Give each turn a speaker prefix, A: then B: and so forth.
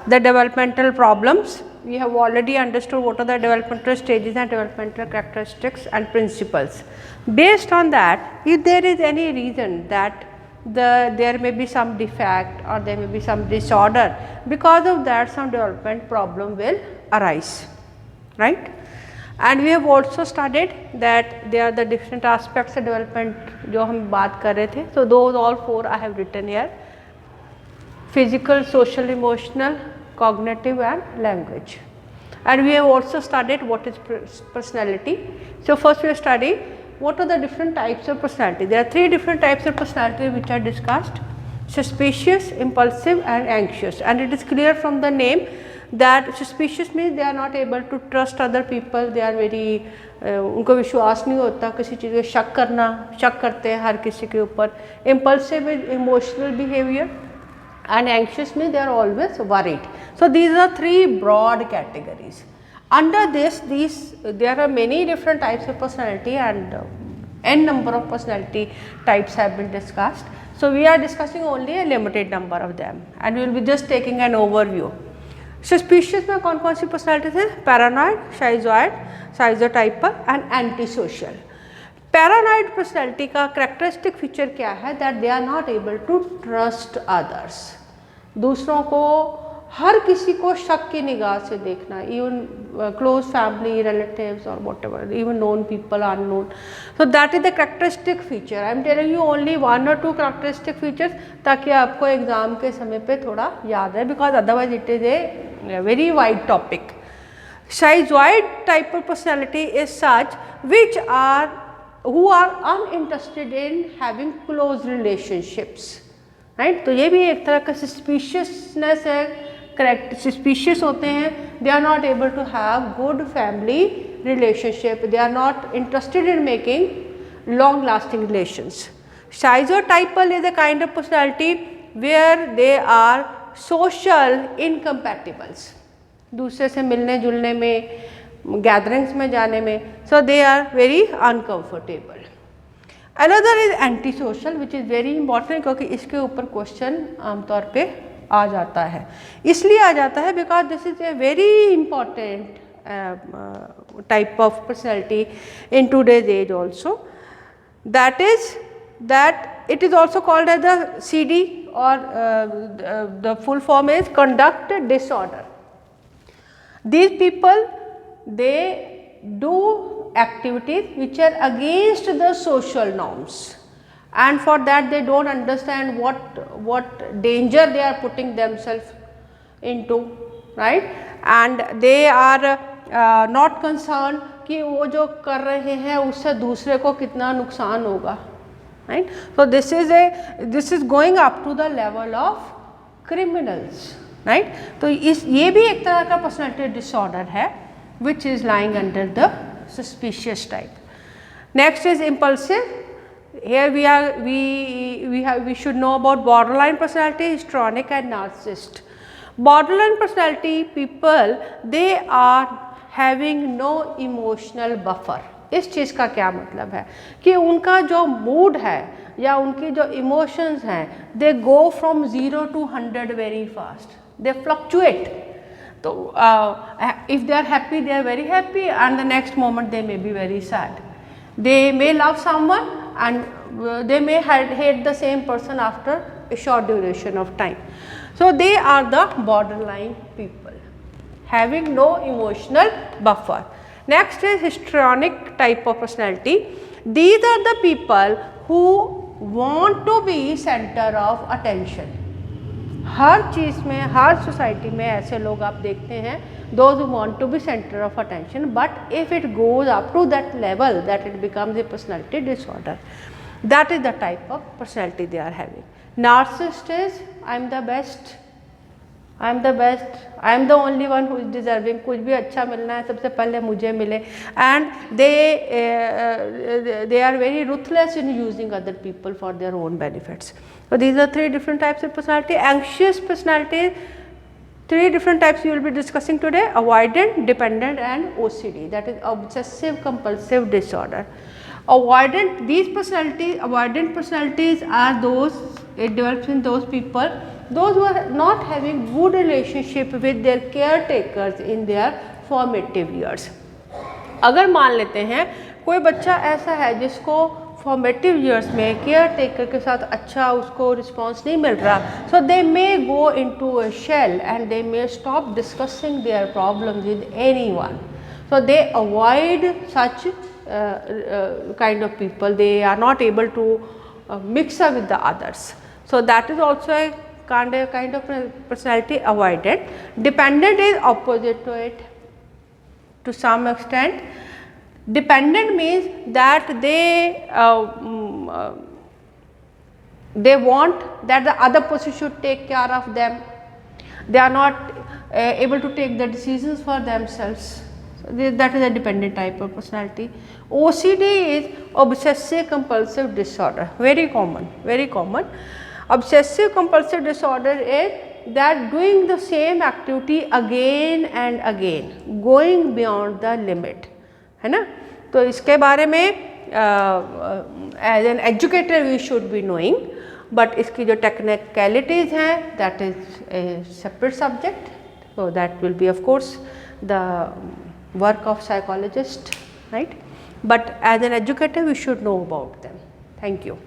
A: the developmental problems. We have already understood what are the developmental stages and developmental characteristics and principles. Based on that, if there is any reason that there may be some defect or there may be some disorder, because of that some development problem will arise, right. And we have also studied that there are the different aspects of development जो हम बात कर रहे थे. So those all 4 I have written here: physical, social, emotional, cognitive and language. And we have also studied what is personality. So first we have studied what are the different types of personality. There are 3 different types of personality which are discussed: suspicious, impulsive and anxious. And it is clear from the name that suspicious means they are not able to trust other people, they are very उनको विश्वास नहीं होता, किसी चीज़ पे शक करते हैं हर किसी के ऊपर. Impulsive is emotional behavior and anxious means they are always worried. So these are 3 broad categories. Under this, there are many different types of personality and n number of personality types have been discussed. So we are discussing only a limited number of them and we will be just taking an overview. Suspicious में कौन कौन सी personality थे? Paranoid, schizoid, schizotypal and antisocial. Paranoid personality का characteristic feature क्या है? That they are not able to trust others. दूसरों को हर किसी को शक की निगाह से देखना, even close family, relatives or whatever, even known people, unknown. So that is the characteristic feature. I am telling you only 1 or 2 characteristic features ताकि आपको एग्जाम के समय पे थोड़ा याद है, because otherwise it is a very wide topic. Schizoid type of personality is such who are uninterested in having close relationships, right. तो ये भी एक तरह का suspiciousness है. Correct, suspicious होते हैं, they are not able to have good family relationship, they are not interested in making long lasting relations. Schizotypal is a kind of personality where they are social incompatibles. दूसरे से मिलने जुलने में, gatherings में जाने में, so they are very uncomfortable. Another is antisocial, which is very important क्योंकि इसके ऊपर क्वेश्चन आमतौर पे आ जाता है. इसलिए आ जाता है because this is a very important type of personality in today's age also. That is that it is also called as the CD or the full form is conduct disorder. These people, they do activities which are against the social norms, and for that they don't understand what danger they are putting themselves into, right. And they are not concerned कि वो जो कर रहे हैं उससे दूसरे को कितना नुकसान होगा, right. So this is going up to the level of criminals, right. तो ये भी एक तरह का personality disorder है which is lying under the suspicious type. Next is impulsive. Here we should know about borderline personality, histrionic and narcissist. Borderline personality people, they are having no emotional buffer. इस चीज़ का क्या मतलब है कि उनका जो mood है या उनकी जो इमोशंस हैं, they go from 0 to 100 very fast, they fluctuate. So if they are happy, they are very happy, and the next moment they may be very sad. They may love someone and they may hate the same person after a short duration of time. So they are the borderline people having no emotional buffer. Next is histrionic type of personality. These are the people who want to be center of attention. हर चीज़ में, हर society में ऐसे लोग आप देखते हैं, those who want to be center of attention, but if it goes up to that level that it becomes a personality disorder. That is the type of personality they are having. Narcissist is I am the best, I am the best, I am the only one who is deserving. कुछ भी अच्छा मिलना है सबसे पहले मुझे मिले, and they are very ruthless in using other people for their own benefits. So these are 3 different types of personality. Anxious personality, 3 different types we will be discussing today: avoidant, dependent and OCD, that is obsessive compulsive disorder. Avoidant personalities are those, it develops in those people those who are not having good relationship with their caretakers in their formative years. अगर मान लेते हैं कोई बच्चा ऐसा है जिसको formative years में केयर टेकर के साथ अच्छा उसको रिस्पॉन्स नहीं मिल रहा, so they may go into a shell and they may stop discussing their problems with anyone, so they avoid such kind of people, they are not able to mix up with the others. So that is also a kind of personality avoidant. Dependent is opposite to it to some extent. Dependent means that they want that the other person should take care of them. They are not able to take the decisions for themselves. So that is a dependent type of personality. OCD is obsessive compulsive disorder, very common, very common. Obsessive compulsive disorder is that doing the same activity again and again, going beyond the limit, है ना. तो इसके बारे में as an educator we should be knowing, but इसकी जो technicalities हैं that is a separate subject, so that will be of course the work of psychologist, right. But as an educator we should know about them. Thank you.